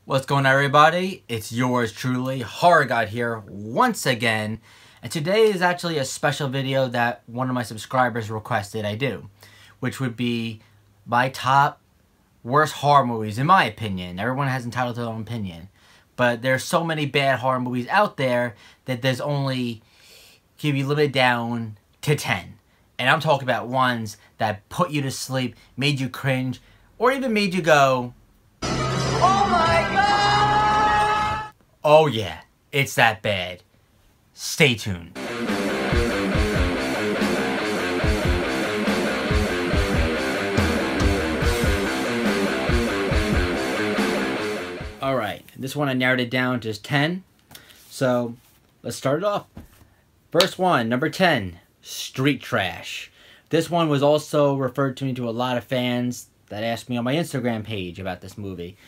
What's going on, everybody? It's yours truly, Horror God here once again, and today is actually a special video that one of my subscribers requested I do, which would be my top worst horror movies, in my opinion. Everyone has entitled to their own opinion, but there's so many bad horror movies out there that there's only, can be limited down to 10. And I'm talking about ones that put you to sleep, made you cringe, or even made you go, "Oh my God!" Oh yeah, it's that bad. Stay tuned. Alright, this one I narrowed it down to just 10. So, let's start it off. First one, number 10, Street Trash. This one was also referred to a lot of fans that asked me on my Instagram page about this movie.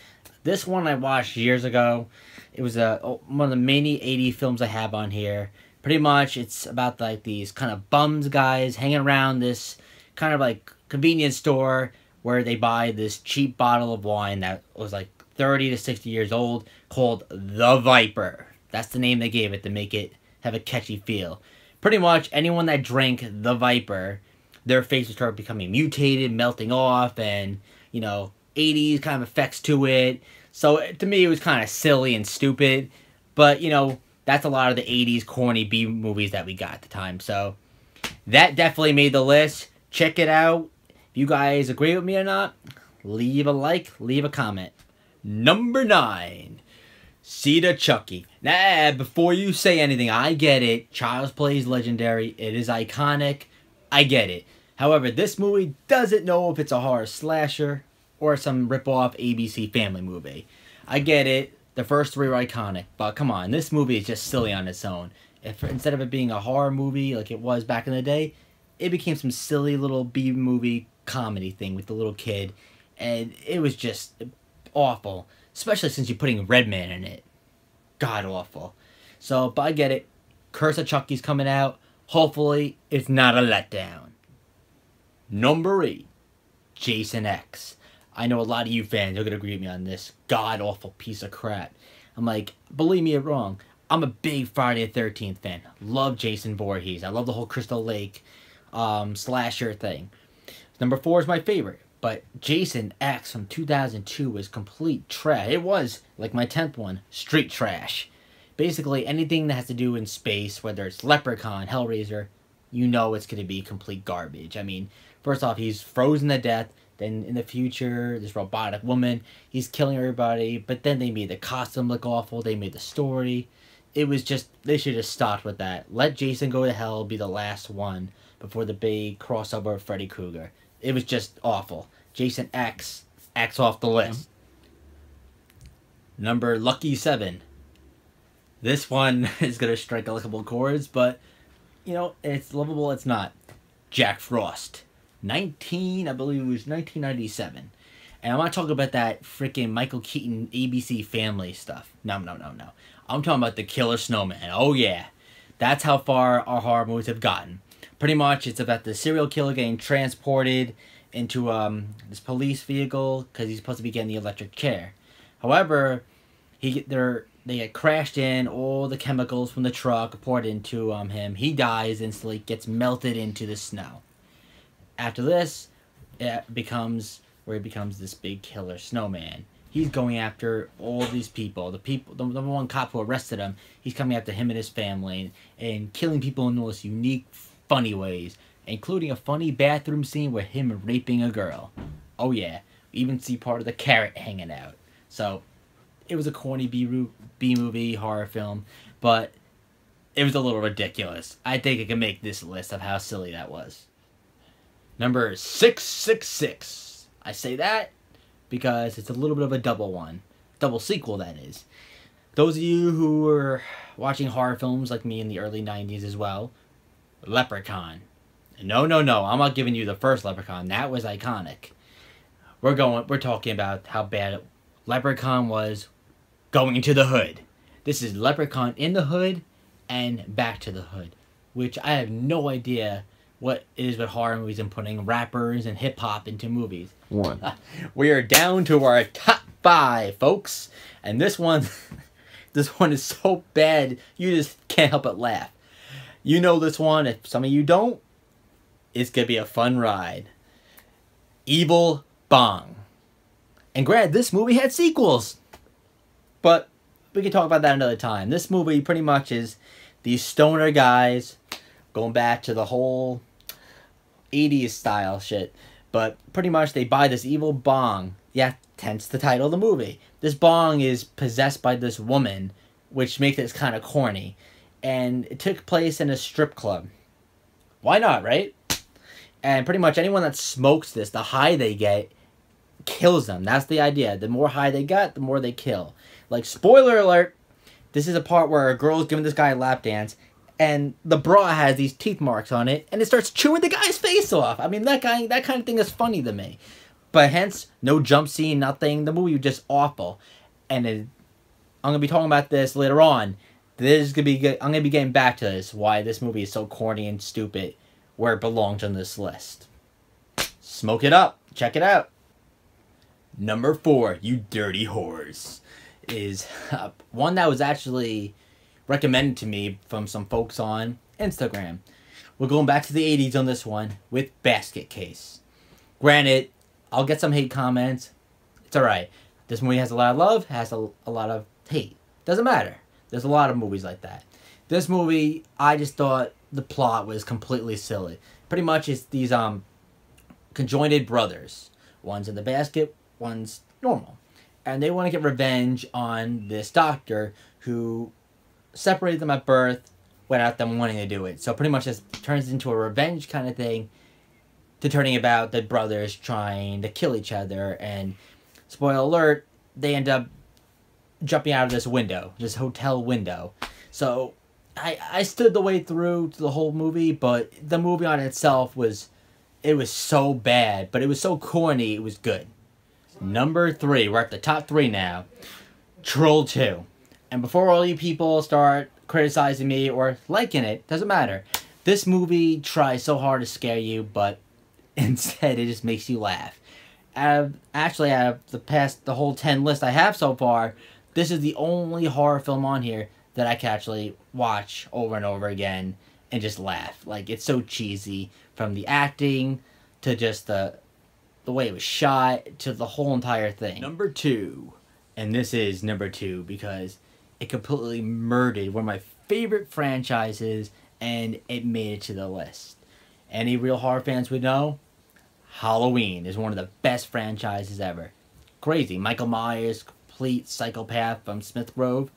This one I watched years ago. It was one of the many 80 films I have on here. Pretty much it's about like these kind of bums guys hanging around this kind of like convenience store where they buy this cheap bottle of wine that was like 30 to 60 years old called The Viper. That's the name they gave it to make it have a catchy feel. Pretty much anyone that drank The Viper, their face would start becoming mutated, melting off, and, you know, 80s kind of effects to it. So, to me, it was kind of silly and stupid. But, you know, that's a lot of the 80s corny B movies that we got at the time. So, that definitely made the list. Check it out. If you guys agree with me or not, leave a like, leave a comment. Number 9. Seed of Chucky. Nah, before you say anything, I get it. Child's Play is legendary. It is iconic. I get it. However, this movie doesn't know if it's a horror slasher or some rip-off ABC Family movie. I get it. The first three were iconic, but come on, this movie is just silly on its own. If instead of it being a horror movie like it was back in the day, it became some silly little B-movie comedy thing with the little kid, and it was just awful, especially since you're putting Redman in it. God awful. So, but I get it. Curse of Chucky's coming out. Hopefully, it's not a letdown. Number 8, Jason X. I know a lot of you fans are going to agree with me on this god-awful piece of crap. I'm like, believe me, you're wrong. I'm a big Friday the 13th fan. Love Jason Voorhees. I love the whole Crystal Lake slasher thing. Number 4 is my favorite. But Jason X from 2002 was complete trash. It was, like my 10th one, street trash. Basically, anything that has to do in space, whether it's Leprechaun, Hellraiser, you know it's going to be complete garbage. I mean, first off, he's frozen to death. Then in the future, this robotic woman, he's killing everybody. But then they made the costume look awful. They made the story. It was just, they should have stopped with that. Let Jason go to hell be the last one before the big crossover of Freddy Krueger. It was just awful. Jason X off the list. Number lucky 7. This one is going to strike a couple chords, but, you know, it's lovable, it's not. Jack Frost. I believe it was 1997. And I'm not talking about that freaking Michael Keaton ABC Family stuff. No. I'm talking about the Killer Snowman. Oh, yeah. That's how far our horror movies have gotten. Pretty much, it's about the serial killer getting transported into this police vehicle because he's supposed to be getting the electric chair. However, they get crashed in, all the chemicals from the truck poured into him. He dies instantly, gets melted into the snow. After this, it becomes where he becomes this big killer snowman. He's going after all these people. The number one cop who arrested him, he's coming after him and his family and killing people in the most unique, funny ways, including a funny bathroom scene with him raping a girl. Oh yeah, we even see part of the carrot hanging out. So, it was a corny B-movie horror film, but it was a little ridiculous. I think I can make this list of how silly that was. Number 666. I say that because it's a little bit of a double one. Double sequel, that is. Those of you who were watching horror films like me in the early 90s as well, Leprechaun. No, I'm not giving you the first Leprechaun. That was iconic. We're talking about how bad Leprechaun was going into the hood. This is Leprechaun in the hood and back to the hood, which I have no idea what it is with horror movies and putting rappers and hip-hop into movies. 1. We are down to our top 5, folks. And this one, this one is so bad, you just can't help but laugh. You know this one. If some of you don't, it's going to be a fun ride. Evil Bong. And granted, this movie had sequels. But we can talk about that another time. This movie pretty much is these stoner guys going back to the whole 80s style shit. But pretty much they buy this evil bong. Yeah, hence the title of the movie. This bong is possessed by this woman, which makes it kind of corny. And it took place in a strip club. Why not, right? And pretty much anyone that smokes this, the high they get, kills them. That's the idea. The more high they got, the more they kill. Like, spoiler alert, this is a part where a girl is giving this guy a lap dance, and the bra has these teeth marks on it, and it starts chewing the guy's face off. I mean, that kind of thing is funny to me. But hence, no jump scene, nothing. The movie was just awful. And I'm going to be talking about this later on. This is gonna be good. I'm going to be getting back to this, why this movie is so corny and stupid, where it belongs on this list. Smoke it up. Check it out. Number 4, you dirty whores, is one that was actually recommended to me from some folks on Instagram. We're going back to the 80s on this one with Basket Case. Granted, I'll get some hate comments. It's alright. This movie has a lot of love, has a lot of hate. Doesn't matter. There's a lot of movies like that. This movie, I just thought the plot was completely silly. Pretty much it's these conjoined brothers. One's in the basket, one's normal. And they want to get revenge on this doctor who separated them at birth without them wanting to do it. So pretty much this turns into a revenge kind of thing to turning about the brothers trying to kill each other. And spoiler alert, they end up jumping out of this window, this hotel window. So I stood the way through to the whole movie, but the movie on itself was so bad, but it was so corny, it was good. Number 3, we're at the top 3 now. Troll 2. And before all you people start criticizing me or liking it, doesn't matter. This movie tries so hard to scare you, but instead it just makes you laugh. Out of the whole 10 list I have so far, this is the only horror film on here that I can actually watch over and over again and just laugh. Like, it's so cheesy, from the acting to just the way it was shot to the whole entire thing. Number 2, and this is number 2 because it completely murdered one of my favorite franchises and it made it to the list. Any real horror fans would know, Halloween is one of the best franchises ever. Crazy. Michael Myers, complete psychopath from Smith Grove.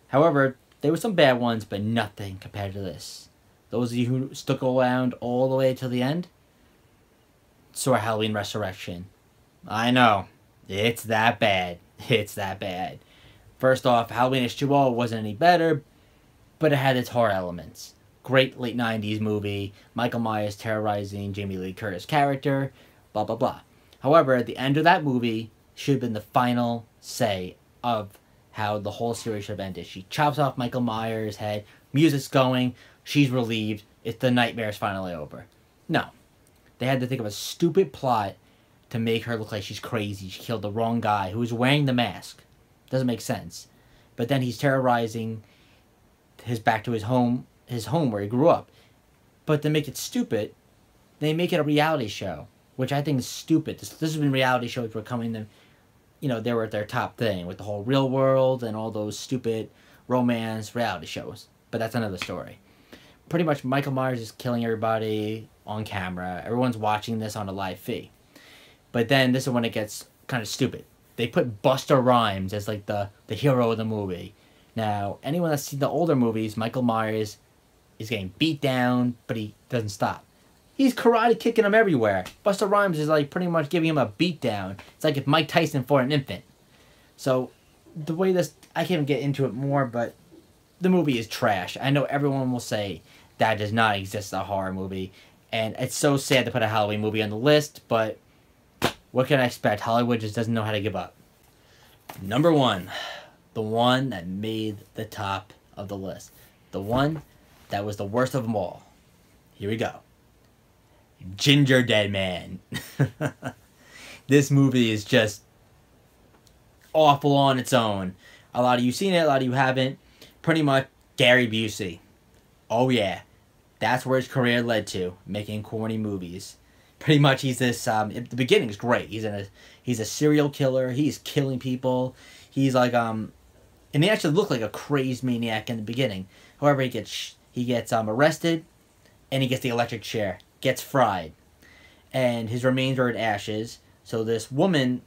However, there were some bad ones, but nothing compared to this. Those of you who stuck around all the way to the end saw Halloween Resurrection. I know. It's that bad. It's that bad. First off, Halloween H2O wasn't any better, but it had its horror elements. Great late 90s movie. Michael Myers terrorizing Jamie Lee Curtis' character. Blah, blah, blah. However, at the end of that movie should have been the final say of how the whole series should have ended. She chops off Michael Myers' head. Music's going. She's relieved. The nightmare's finally over. No. They had to think of a stupid plot to make her look like she's crazy. She killed the wrong guy who was wearing the mask. Doesn't make sense. But then he's terrorizing back to his home where he grew up. But to make it stupid, they make it a reality show, which I think is stupid. This has been reality shows were coming to, they were at their top thing with the whole Real World and all those stupid romance reality shows. But that's another story. Pretty much Michael Myers is killing everybody on camera. Everyone's watching this on a live feed. But then this is when it gets kind of stupid. They put Busta Rhymes as like the hero of the movie. Now, anyone that's seen the older movies, Michael Myers is getting beat down, but he doesn't stop. He's karate kicking him everywhere. Busta Rhymes is like pretty much giving him a beat down. It's like if Mike Tyson fought an infant. So the way this, I can't even get into it more, but the movie is trash. I know everyone will say that does not exist as a horror movie. And it's so sad to put a Halloween movie on the list, but what can I expect? Hollywood just doesn't know how to give up. Number 1. The one that made the top of the list. The one that was the worst of them all. Here we go. Ginger Dead Man. This movie is just awful on its own. A lot of you seen it, a lot of you haven't. Pretty much Gary Busey. Oh yeah, that's where his career led to, making corny movies. Pretty much he's this, at the beginning is great. He's a serial killer, he's killing people. He's like, and he actually looked like a crazed maniac in the beginning. However, he gets arrested, and he gets the electric chair, gets fried, and his remains are in ashes. So this woman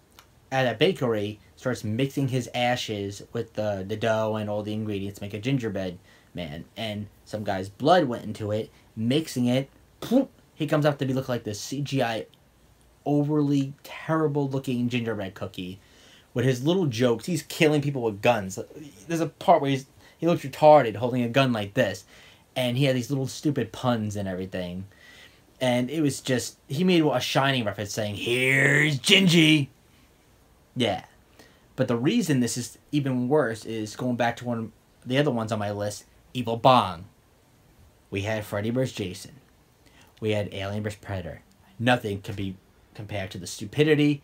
at a bakery starts mixing his ashes with the dough and all the ingredients to make a gingerbread man. And some guy's blood went into it, mixing it. Poof, he comes up to look like this CGI, overly terrible looking gingerbread cookie. With his little jokes, he's killing people with guns. There's a part where he looks retarded holding a gun like this. And he had these little stupid puns and everything. And it was just, he made a Shining reference saying, "Here's Gingy." Yeah. But the reason this is even worse is going back to one of the other ones on my list, Evil Bong. We had Freddy vs. Jason. We had Alien vs. Predator. Nothing could be compared to the stupidity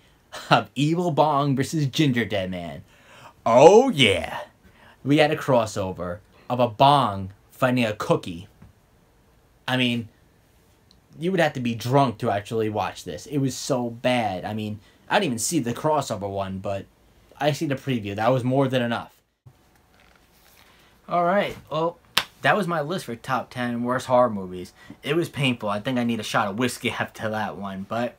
of Evil Bong versus Ginger Dead Man. Oh yeah. We had a crossover of a bong fighting a cookie. I mean, you would have to be drunk to actually watch this. It was so bad. I mean, I didn't even see the crossover one, but I see the preview. That was more than enough. Alright, well, that was my list for top 10 worst horror movies. It was painful. I think I need a shot of whiskey after that one. But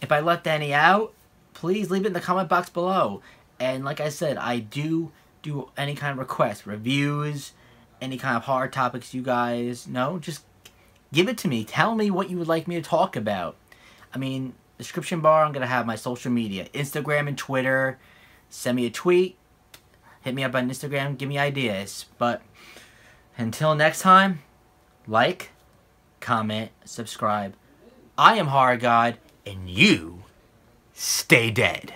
if I left any out, please leave it in the comment box below. And like I said, I do any kind of requests, reviews, any kind of horror topics you guys know. Just give it to me. Tell me what you would like me to talk about. I mean, description bar, I'm going to have my social media. Instagram and Twitter. Send me a tweet. Hit me up on Instagram. Give me ideas. But until next time, like, comment, subscribe. I am Horror God, and you stay dead.